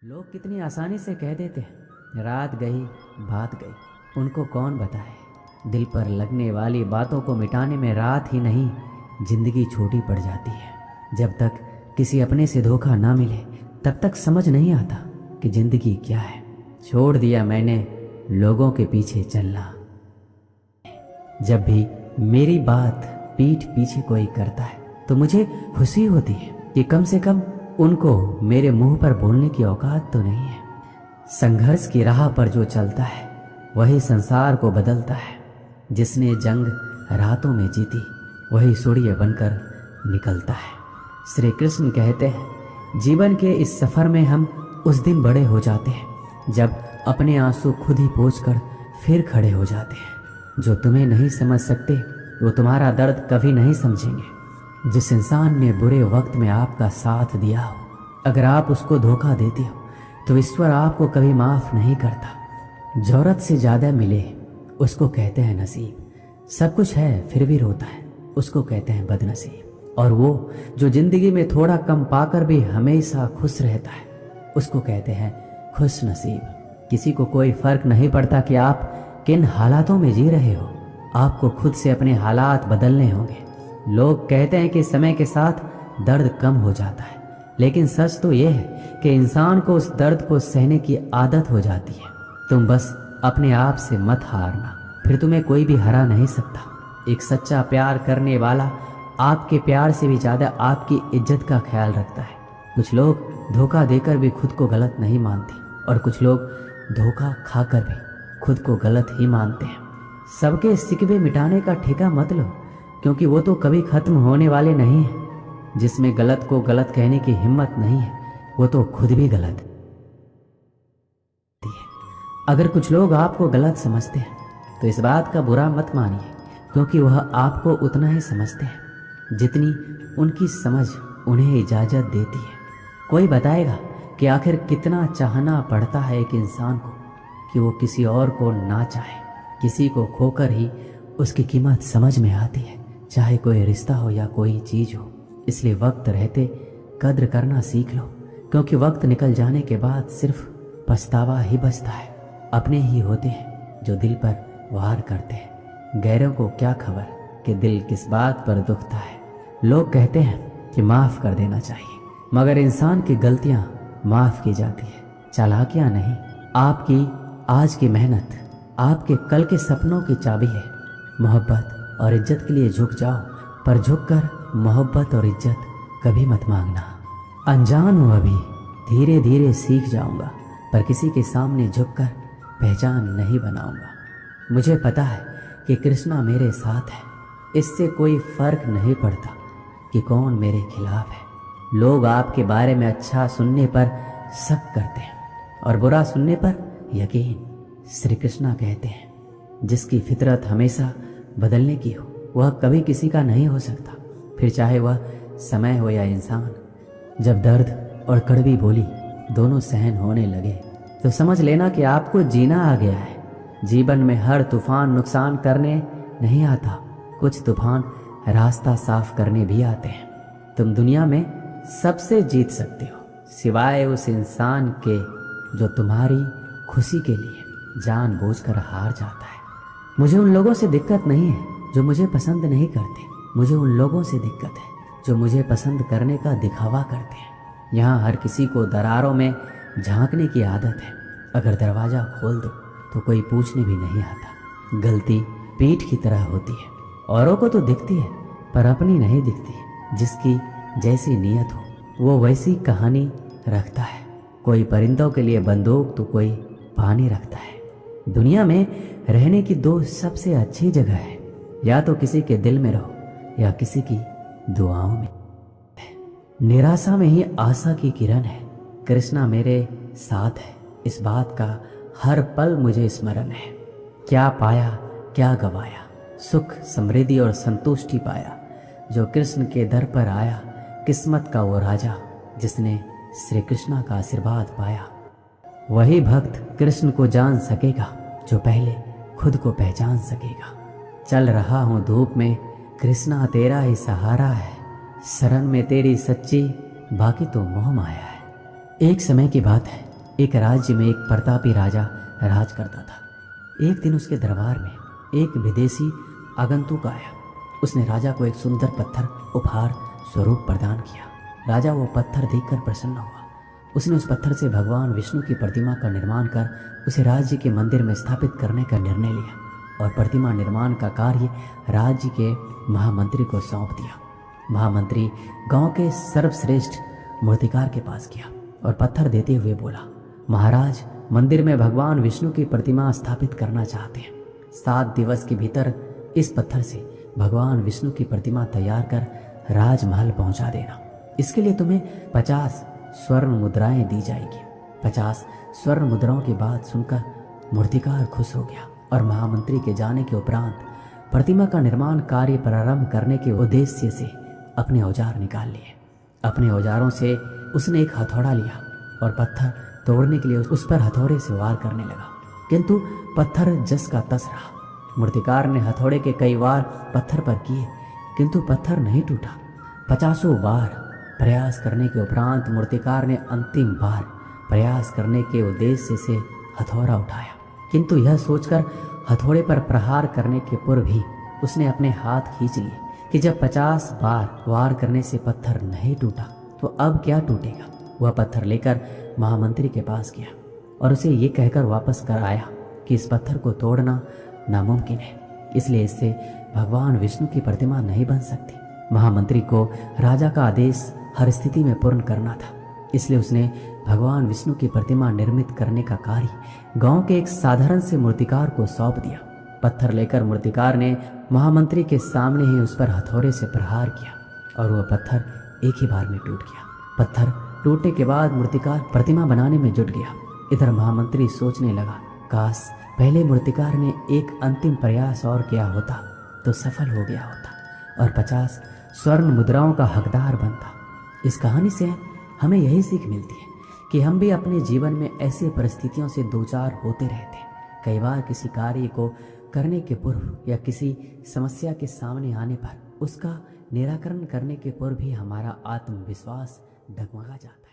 लोग कितनी आसानी से कह देते हैं रात गई बात गई। उनको कौन बताए दिल पर लगने वाली बातों को मिटाने में रात ही नहीं जिंदगी छोटी पड़ जाती है। जब तक किसी अपने से धोखा ना मिले तब तक समझ नहीं आता कि जिंदगी क्या है। छोड़ दिया मैंने लोगों के पीछे चलना। जब भी मेरी बात पीठ पीछे कोई करता है तो मुझे खुशी होती है कि कम से कम उनको मेरे मुंह पर बोलने की औकात तो नहीं है। संघर्ष की राह पर जो चलता है वही संसार को बदलता है। जिसने जंग रातों में जीती वही सूर्य बनकर निकलता है। श्री कृष्ण कहते हैं जीवन के इस सफ़र में हम उस दिन बड़े हो जाते हैं जब अपने आंसू खुद ही पोंछकर फिर खड़े हो जाते हैं। जो तुम्हें नहीं समझ सकते वो तुम्हारा दर्द कभी नहीं समझेंगे। जिस इंसान ने बुरे वक्त में आपका साथ दिया हो, अगर आप उसको धोखा देते हो तो ईश्वर आपको कभी माफ़ नहीं करता। ज़रूरत से ज़्यादा मिले उसको कहते हैं नसीब। सब कुछ है फिर भी रोता है उसको कहते हैं बदनसीब। और वो जो ज़िंदगी में थोड़ा कम पाकर भी हमेशा खुश रहता है उसको कहते हैं खुश नसीब। किसी को कोई फ़र्क नहीं पड़ता कि आप किन हालातों में जी रहे हो, आपको खुद से अपने हालात बदलने होंगे। लोग कहते हैं कि समय के साथ दर्द कम हो जाता है, लेकिन सच तो यह है कि इंसान को उस दर्द को सहने की आदत हो जाती है। तुम बस अपने आप से मत हारना, फिर तुम्हें कोई भी हरा नहीं सकता। एक सच्चा प्यार करने वाला आपके प्यार से भी ज़्यादा आपकी इज्जत का ख्याल रखता है। कुछ लोग धोखा देकर भी खुद को गलत नहीं मानते और कुछ लोग धोखा खाकर भी खुद को गलत ही मानते हैं। सबके सिकवे मिटाने का ठेका मत लो, क्योंकि वो तो कभी खत्म होने वाले नहीं हैं। जिसमें गलत को गलत कहने की हिम्मत नहीं है वो तो खुद भी गलत है। अगर कुछ लोग आपको गलत समझते हैं तो इस बात का बुरा मत मानिए, क्योंकि वह आपको उतना ही समझते हैं जितनी उनकी समझ उन्हें इजाज़त देती है। कोई बताएगा कि आखिर कितना चाहना पड़ता है एक इंसान को कि वो किसी और को ना चाहे। किसी को खोकर ही उसकी कीमत समझ में आती है, चाहे कोई रिश्ता हो या कोई चीज़ हो। इसलिए वक्त रहते कद्र करना सीख लो, क्योंकि वक्त निकल जाने के बाद सिर्फ पछतावा ही बचता है। अपने ही होते हैं जो दिल पर वार करते हैं। गैरों को क्या खबर कि दिल किस बात पर दुखता है। लोग कहते हैं कि माफ़ कर देना चाहिए, मगर इंसान की गलतियां माफ़ की जाती है, चालाकियां नहीं। आपकी आज की मेहनत आपके कल के सपनों की चाबी है। मोहब्बत और इज्जत के लिए झुक जाओ, पर झुककर मोहब्बत और इज्जत कभी मत मांगना। अनजान हूँ अभी, धीरे धीरे सीख जाऊंगा, पर किसी के सामने झुककर पहचान नहीं बनाऊंगा। मुझे पता है कि कृष्णा मेरे साथ है, इससे कोई फर्क नहीं पड़ता कि कौन मेरे खिलाफ है। लोग आपके बारे में अच्छा सुनने पर शक करते हैं और बुरा सुनने पर यकीन। श्री कृष्णा कहते हैं जिसकी फितरत हमेशा बदलने की हो वह कभी किसी का नहीं हो सकता, फिर चाहे वह समय हो या इंसान। जब दर्द और कड़वी बोली दोनों सहन होने लगे तो समझ लेना कि आपको जीना आ गया है। जीवन में हर तूफान नुकसान करने नहीं आता, कुछ तूफान रास्ता साफ करने भी आते हैं। तुम दुनिया में सबसे जीत सकते हो, सिवाय उस इंसान के जो तुम्हारी खुशी के लिए जानबूझकर हार जाता है। मुझे उन लोगों से दिक्कत नहीं है जो मुझे पसंद नहीं करते, मुझे उन लोगों से दिक्कत है जो मुझे पसंद करने का दिखावा करते हैं। यहाँ हर किसी को दरारों में झांकने की आदत है। अगर दरवाज़ा खोल दो तो कोई पूछने भी नहीं आता। गलती पीठ की तरह होती है, औरों को तो दिखती है पर अपनी नहीं दिखती। जिसकी जैसी नीयत हो वो वैसी कहानी रखता है। कोई परिंदों के लिए बंदूक तो कोई पानी रखता है। दुनिया में रहने की दो सबसे अच्छी जगह है, या तो किसी के दिल में रहो या किसी की दुआओं में। निराशा में ही आशा की किरण है। कृष्णा मेरे साथ है, इस बात का हर पल मुझे स्मरण है। क्या पाया क्या गवाया, सुख समृद्धि और संतुष्टि पाया। जो कृष्ण के दर पर आया, किस्मत का वो राजा जिसने श्री कृष्णा का आशीर्वाद पाया। वही भक्त कृष्ण को जान सकेगा जो पहले खुद को पहचान सकेगा। चल रहा हूँ धूप में, कृष्णा तेरा ही सहारा है। शरण में तेरी सच्ची, बाकी तो मोह माया है। एक समय की बात है, एक राज्य में एक प्रतापी राजा राज करता था। एक दिन उसके दरबार में एक विदेशी आगंतुक आया। उसने राजा को एक सुंदर पत्थर उपहार स्वरूप प्रदान किया। राजा वो पत्थर देखकर प्रसन्न हुआ। उसने उस पत्थर से भगवान विष्णु की प्रतिमा का निर्माण कर उसे राज्य के मंदिर में स्थापित करने का निर्णय लिया और प्रतिमा निर्माण का कार्य राज्य के महामंत्री को सौंप दिया। महामंत्री गांव के सर्वश्रेष्ठ मूर्तिकार के पास गया और पत्थर देते हुए बोला, महाराज, मंदिर में भगवान विष्णु की प्रतिमा स्थापित करना चाहते हैं। 7 दिवस के भीतर इस पत्थर से भगवान विष्णु की प्रतिमा तैयार कर राजमहल पहुंचा देना। इसके लिए तुम्हें 50 स्वर्ण मुद्राएं दी जाएगी। 50 स्वर्ण मुद्राओं की बात सुनकर मूर्तिकार खुश हो गया और महामंत्री के जाने के उपरांत प्रतिमा का निर्माण कार्य प्रारंभ करने के उद्देश्य से अपने औजार निकाल लिए। अपने औजारों से उसने एक हथौड़ा लिया और पत्थर तोड़ने के लिए उस पर हथौड़े से वार करने लगा, किंतु पत्थर जस का तस रहा। मूर्तिकार ने हथौड़े के कई वार पत्थर पर किए, किंतु पत्थर नहीं टूटा। 50 बार प्रयास करने के उपरांत मूर्तिकार ने अंतिम बार प्रयास करने के उद्देश्य से हथौड़ा उठाया, किंतु यह सोचकर हथौड़े पर प्रहार करने के पूर्व ही उसने अपने हाथ खींच लिए कि जब 50 बार वार करने से पत्थर नहीं टूटा तो अब क्या टूटेगा। वह पत्थर लेकर महामंत्री के पास गया और उसे ये कहकर वापस कर आया कि इस पत्थर को तोड़ना नामुमकिन है, इसलिए इससे भगवान विष्णु की प्रतिमा नहीं बन सकती। महामंत्री को राजा का आदेश हर स्थिति में पूर्ण करना था, इसलिए उसने भगवान विष्णु की प्रतिमा निर्मित करने का कार्य गांव के एक साधारण से मूर्तिकार को सौंप दिया। पत्थर लेकर मूर्तिकार ने महामंत्री के सामने ही उस पर हथौड़े से प्रहार किया और वह पत्थर एक ही बार में टूट गया। पत्थर टूटने के बाद मूर्तिकार प्रतिमा बनाने में जुट गया। इधर महामंत्री सोचने लगा, काश पहले मूर्तिकार ने एक अंतिम प्रयास और किया होता तो सफल हो गया होता और 50 स्वर्ण मुद्राओं का हकदार बनता। इस कहानी से हमें यही सीख मिलती है कि हम भी अपने जीवन में ऐसी परिस्थितियों से दो चार होते रहते हैं। कई बार किसी कार्य को करने के पूर्व या किसी समस्या के सामने आने पर उसका निराकरण करने के पूर्व भी हमारा आत्मविश्वास डगमगा जाता है।